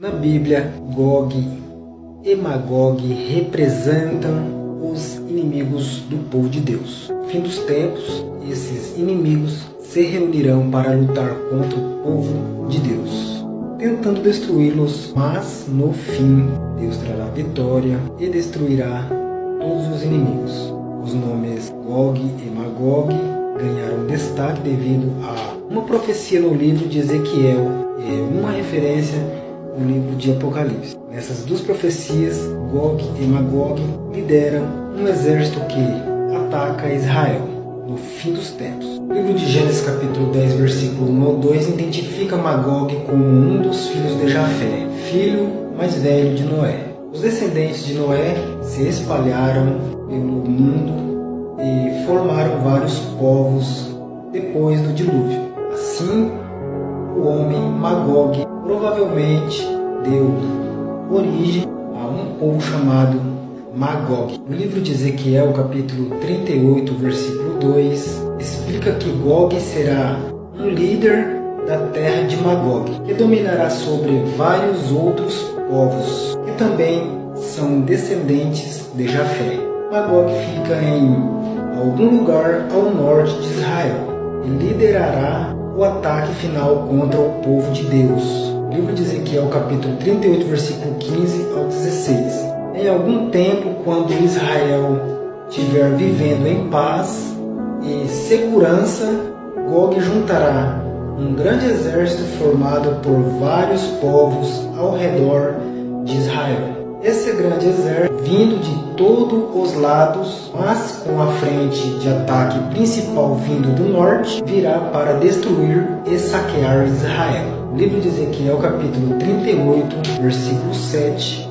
Na Bíblia, Gog e Magog representam os inimigos do povo de Deus. No fim dos tempos, esses inimigos se reunirão para lutar contra o povo de Deus, tentando destruí-los, mas no fim Deus trará vitória e destruirá todos os inimigos. Os nomes Gog e Magog ganharam destaque devido a uma profecia no livro de Ezequiel e uma referência no livro de Apocalipse. Nessas duas profecias, Gog e Magog lideram um exército que ataca Israel no fim dos tempos. O livro de Gênesis capítulo 10, versículo 1 ao 2 identifica Magog como um dos filhos de Jafé, filho mais velho de Noé. Os descendentes de Noé se espalharam pelo mundo e formaram vários povos depois do dilúvio. Assim, o homem Magog provavelmente deu origem a um povo chamado Magog. No livro de Ezequiel, capítulo 38, versículo 2, explica que Gog será um líder da terra de Magog, que dominará sobre vários outros povos, que também são descendentes de Jafé. Magog fica em algum lugar ao norte de Israel e liderará o ataque final contra o povo de Deus. Livro de Ezequiel, capítulo 38, versículo 15 ao 16. Em algum tempo, quando Israel estiver vivendo em paz e segurança, Gog juntará um grande exército formado por vários povos ao redor de Israel. Esse grande exército, vindo de todos os lados, mas com a frente de ataque principal vindo do norte, virá para destruir e saquear Israel. Livro de Ezequiel, capítulo 38, versículo 7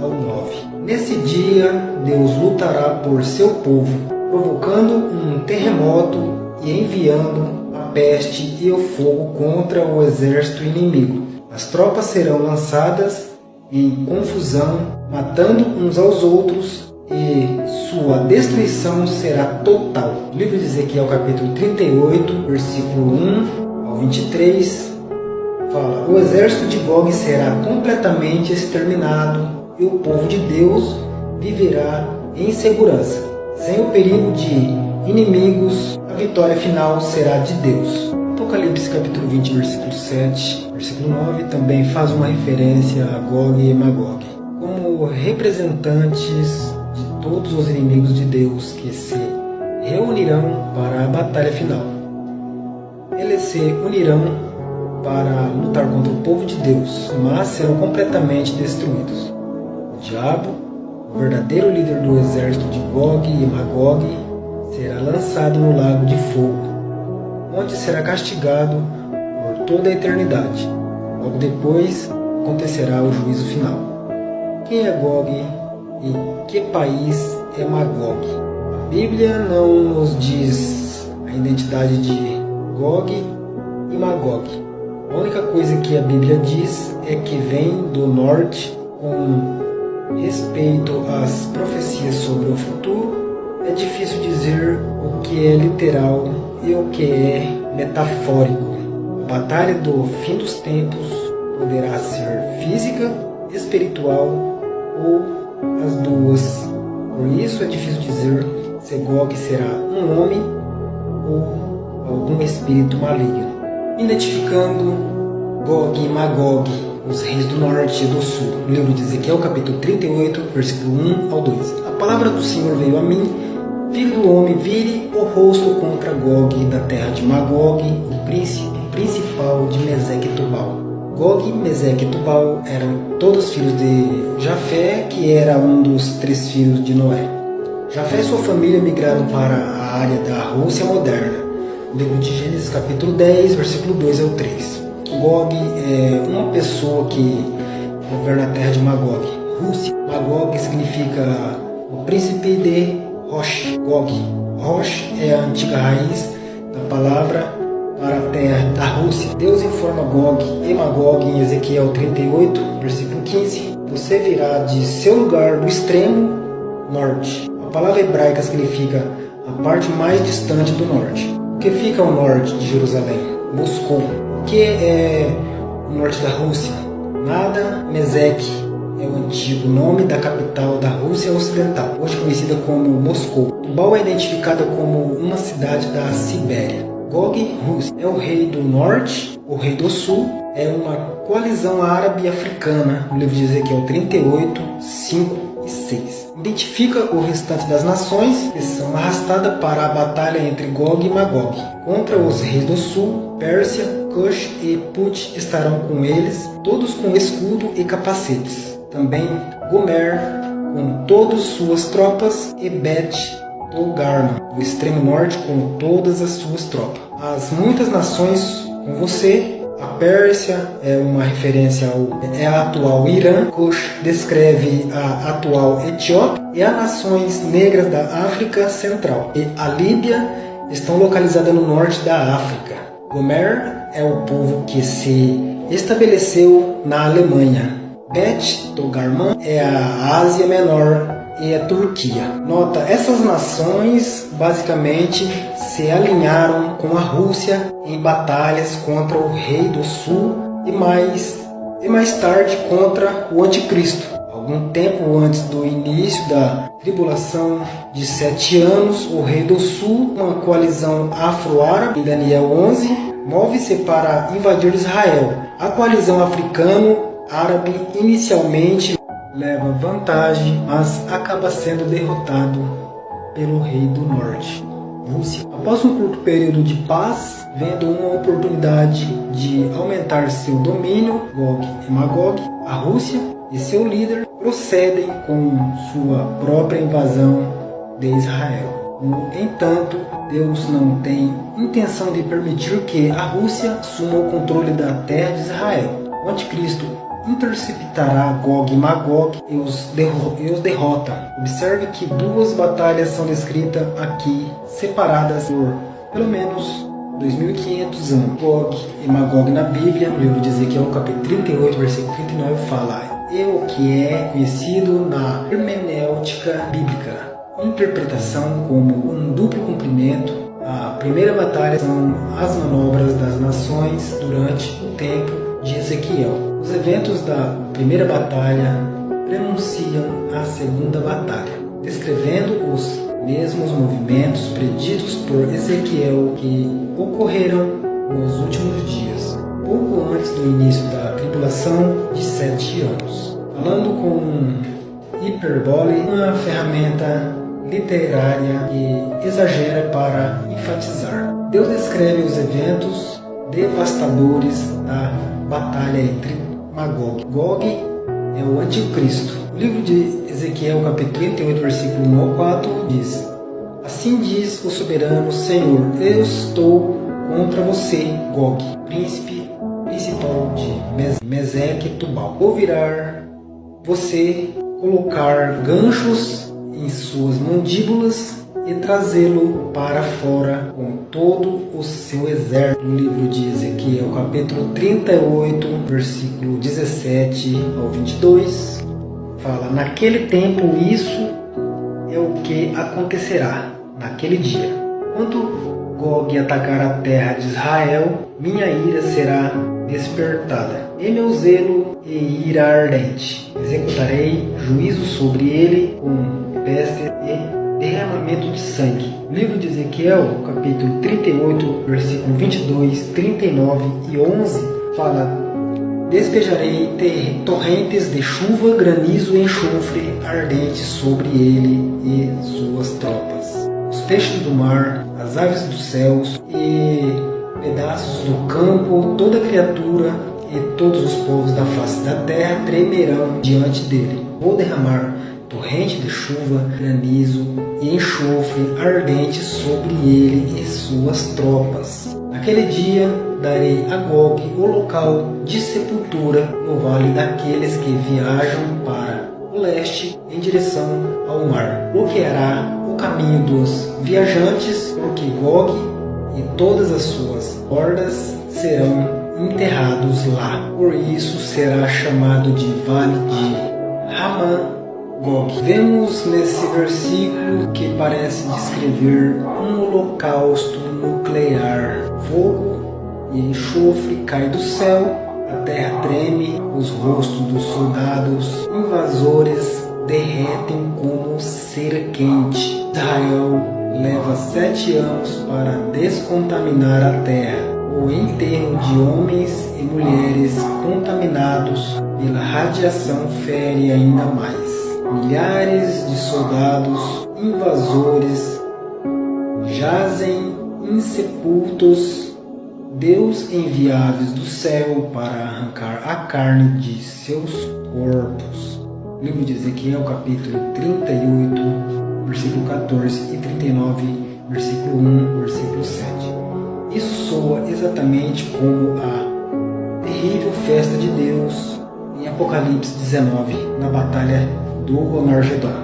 ao 9. Nesse dia, Deus lutará por seu povo, provocando um terremoto e enviando a peste e o fogo contra o exército inimigo. As tropas serão lançadas em confusão, matando uns aos outros, e sua destruição será total. Livro de Ezequiel, capítulo 38, versículo 1 ao 23, fala: o exército de Gog será completamente exterminado e o povo de Deus viverá em segurança. Sem o perigo de inimigos, a vitória final será de Deus. Apocalipse capítulo 20, versículo 7, versículo 9 também faz uma referência a Gog e Magog como representantes de todos os inimigos de Deus que se reunirão para a batalha final. Eles se unirão para lutar contra o povo de Deus, mas serão completamente destruídos. O diabo, o verdadeiro líder do exército de Gog e Magog, será lançado no lago de fogo, onde será castigado por toda a eternidade. Logo depois acontecerá o juízo final. Quem é Gog e que país é Magog? A Bíblia não nos diz a identidade de Gog e Magog. A única coisa que a Bíblia diz é que vem do norte. Com respeito às profecias sobre o futuro, é difícil dizer o que é literal e o que é metafórico. A batalha do fim dos tempos poderá ser física, espiritual ou as duas. Por isso é difícil dizer se Gog será um homem ou algum espírito maligno. Identificando Gog e Magog, os reis do norte e do sul. No livro de Ezequiel, capítulo 38, versículo 1 ao 2. A palavra do Senhor veio a mim: filho do homem, vire o rosto contra Gog da terra de Magog, o príncipe principal de Meseque e Tubal. Gog, Meseque e Tubal eram todos filhos de Jafé, que era um dos 3 filhos de Noé. Jafé e sua família migraram para a área da Rússia moderna. No livro de Gênesis, capítulo 10, versículo 2 ao 3. Gog é uma pessoa que governa a terra de Magog. Rússia. Magog significa o príncipe de Rosh. Gog. Rosh é a antiga raiz da palavra para a terra da Rússia. Deus informa Gog e Magog em Ezequiel 38, versículo 15: você virá de seu lugar do extremo norte. A palavra hebraica significa a parte mais distante do norte. O que fica ao norte de Jerusalém? Moscou. O que é o norte da Rússia? Nada Meseque é o antigo nome da capital da Rússia Ocidental, hoje conhecida como Moscou. Tubal é identificada como uma cidade da Sibéria. Gog, Rússia, é o rei do norte, o rei do sul, é uma coalizão árabe e africana, no livro de Ezequiel 38, 5 e 6. Identifica o restante das nações que são arrastadas para a batalha entre Gog e Magog. Contra os reis do sul, Pérsia, Cush e Put estarão com eles, todos com escudo e capacetes. Também Gomer, com todas suas tropas, e Bet-Togarma, do extremo norte, com todas as suas tropas. As muitas nações com você. A Pérsia é uma referência a atual Irã. Cush descreve a atual Etiópia e as nações negras da África Central. E a Líbia estão localizadas no norte da África. Gomer é o povo que se estabeleceu na Alemanha. Bet-Togarmah é a Ásia Menor e a Turquia. Nota, essas nações basicamente se alinharam com a Rússia em batalhas contra o rei do sul e mais tarde contra o anticristo. Algum tempo antes do início da tribulação de 7 anos, o rei do sul, uma coalizão afro-árabe, em Daniel 11, move-se para invadir Israel. A coalizão africano-árabe inicialmente leva vantagem, mas acaba sendo derrotado pelo rei do norte, Rússia. Após um curto período de paz, vendo uma oportunidade de aumentar seu domínio, Gog e Magog, a Rússia e seu líder procedem com sua própria invasão de Israel. No entanto, Deus não tem intenção de permitir que a Rússia assuma o controle da terra de Israel. O anticristo interceptará Gog e Magog e os derrota. Observe que 2 batalhas são descritas aqui, separadas por pelo menos 2.500 anos. Gog e Magog na Bíblia, no livro de Ezequiel, capítulo 38, versículo 39, fala: "E o que é conhecido na hermenêutica bíblica, interpretação como um duplo cumprimento. A primeira batalha são as manobras das nações durante o tempo de Ezequiel. Os eventos da primeira batalha prenunciam a segunda batalha, descrevendo os mesmos movimentos preditos por Ezequiel que ocorreram nos últimos dias, pouco antes do início da tribulação de 7 anos. Falando com hipérbole, uma ferramenta literária que exagera para enfatizar. Deus descreve os eventos devastadores da batalha entre Magog. Gog é o anticristo. O livro de Ezequiel, capítulo 38, versículo 1 ao 4, diz: "Assim diz o soberano Senhor, eu estou contra você, Gog, principal de Meseque e Tubal. Vou virar você, colocar ganchos em suas mandíbulas e trazê-lo para fora com todo o seu exército." No livro de Ezequiel, capítulo 38, versículo 17 ao 22, fala: "Naquele tempo isso é o que acontecerá naquele dia. Quando Gog atacar a terra de Israel, minha ira será despertada, e meu zelo e ira ardente. Executarei juízo sobre ele com peste e derramamento de sangue." O livro de Ezequiel, capítulo 38, versículo 22, 39 e 11, fala: "Despejarei torrentes de chuva, granizo e enxofre ardente sobre ele e suas tropas. Os peixes do mar, as aves dos céus e pedaços do campo, toda criatura e todos os povos da face da terra tremerão diante dele. Vou derramar torrente de chuva, granizo e enxofre ardente sobre ele e suas tropas. Naquele dia darei a Gog o local de sepultura no vale daqueles que viajam para o leste em direção ao mar. Bloqueará o caminho dos viajantes, porque Gog e todas as suas hordas serão enterrados lá. Por isso será chamado de Vale de Ramã Gog." Vemos nesse versículo que parece descrever um holocausto nuclear. Fogo e enxofre cai do céu a terra treme, os rostos dos soldados invasores derretem como cera quente. Israel leva 7 anos para descontaminar a terra. O enterro de homens e mulheres contaminados pela radiação fere ainda mais. Milhares de soldados invasores jazem insepultos, Deus enviados do céu para arrancar a carne de seus corpos. Livro de Ezequiel, capítulo 38, versículo 14 e 39, versículo 1, versículo 7. Isso soa exatamente como a terrível festa de Deus em Apocalipse 19, na batalha do Armagedon.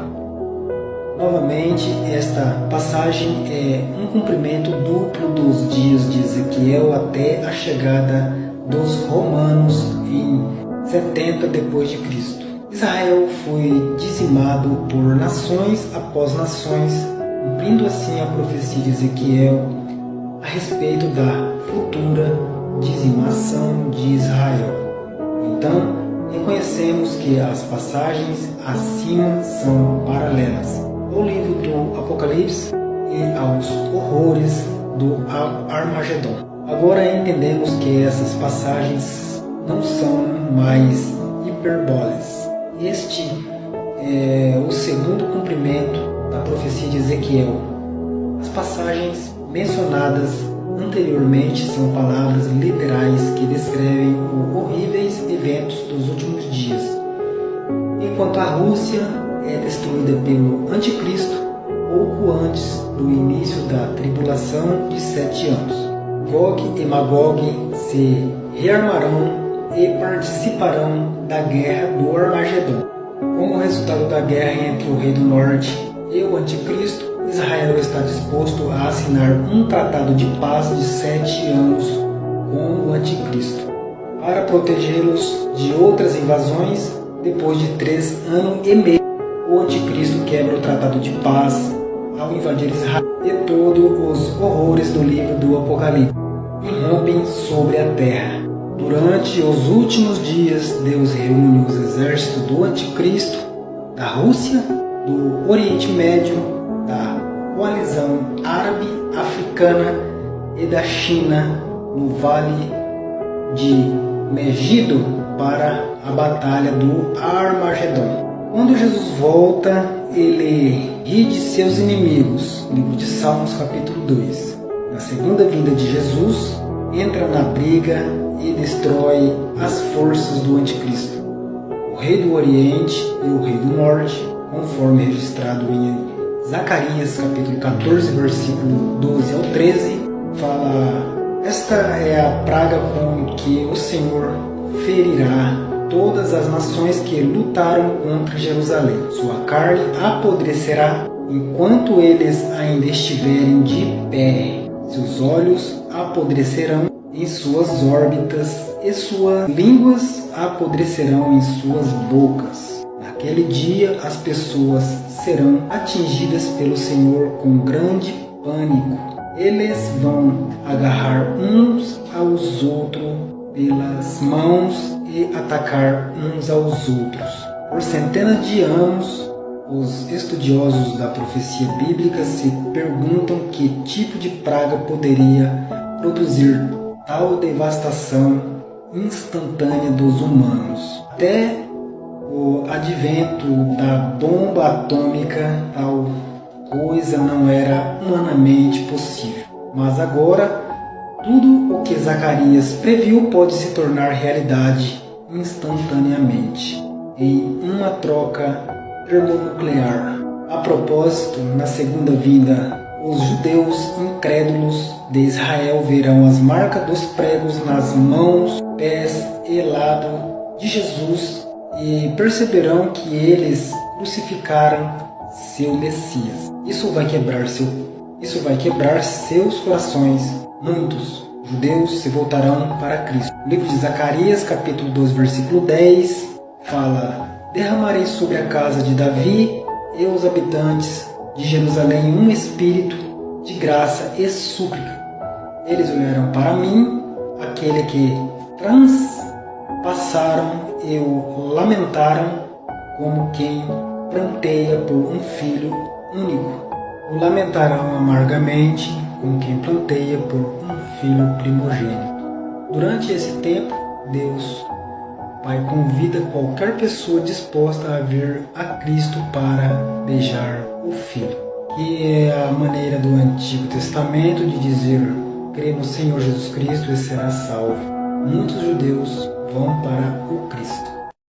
Novamente, esta passagem é um cumprimento duplo dos dias de Ezequiel até a chegada dos romanos em 70 depois de Cristo. Israel foi dizimado por nações após nações, cumprindo assim a profecia de Ezequiel a respeito da futura dizimação de Israel. Então, reconhecemos que as passagens acima são paralelas ao livro do Apocalipse e aos horrores do Armagedon. Agora entendemos que essas passagens não são mais hiperbólicas. Este é o segundo cumprimento da profecia de Ezequiel. As passagens mencionadas anteriormente são palavras literais que descrevem os horríveis eventos dos últimos dias. Enquanto a Rússia é destruída pelo Anticristo pouco antes do início da tribulação de 7 anos. Gog e Magog se rearmarão e participarão da guerra do Armagedon. Como resultado da guerra entre o Rei do Norte e o Anticristo, Israel está disposto a assinar um tratado de paz de 7 anos com o Anticristo, para protegê-los de outras invasões. Depois de 3 anos e meio, o Anticristo quebra o tratado de paz ao invadir Israel e todos os horrores do livro do Apocalipse irrompem sobre a terra. Durante os últimos dias, Deus reúne os exércitos do Anticristo, da Rússia, do Oriente Médio, da coalizão árabe, africana e da China no Vale de Megido para a batalha do Armagedon. Quando Jesus volta, ele ri de seus inimigos. Livro de Salmos, capítulo 2. Na segunda vinda de Jesus, entra na briga e destrói as forças do Anticristo. O rei do Oriente e o rei do Norte, conforme registrado em Zacarias, capítulo 14, versículo 12 ao 13, fala: esta é a praga com que o Senhor ferirá todas as nações que lutaram contra Jerusalém. Sua carne apodrecerá enquanto eles ainda estiverem de pé. Seus olhos apodrecerão em suas órbitas e suas línguas apodrecerão em suas bocas. Naquele dia as pessoas serão atingidas pelo Senhor com grande pânico. Eles vão agarrar uns aos outros pelas mãos e atacar uns aos outros. Por centenas de anos, os estudiosos da profecia bíblica se perguntam que tipo de praga poderia produzir tal devastação instantânea dos humanos. Até o advento da bomba atômica, tal coisa não era humanamente possível. Mas agora, tudo o que Zacarias previu pode se tornar realidade instantaneamente, em uma troca termonuclear. A propósito, na segunda vinda, os judeus incrédulos de Israel verão as marcas dos pregos nas mãos, pés e lado de Jesus e perceberão que eles crucificaram seu Messias. Isso vai quebrar seus corações. Muitos judeus se voltarão para Cristo. O livro de Zacarias, capítulo 12, versículo 10, fala: derramarei sobre a casa de Davi e os habitantes de Jerusalém um espírito de graça e súplica. Eles olharão para mim, aquele que passaram e o lamentaram como quem pranteia por um filho único. O lamentarão amargamente como quem planteia por um filho primogênito. Durante esse tempo, Deus Pai convida qualquer pessoa disposta a vir a Cristo para beijar o Filho, que é a maneira do Antigo Testamento de dizer: crê no Senhor Jesus Cristo e será salvo. Muitos judeus vão para o Cristo.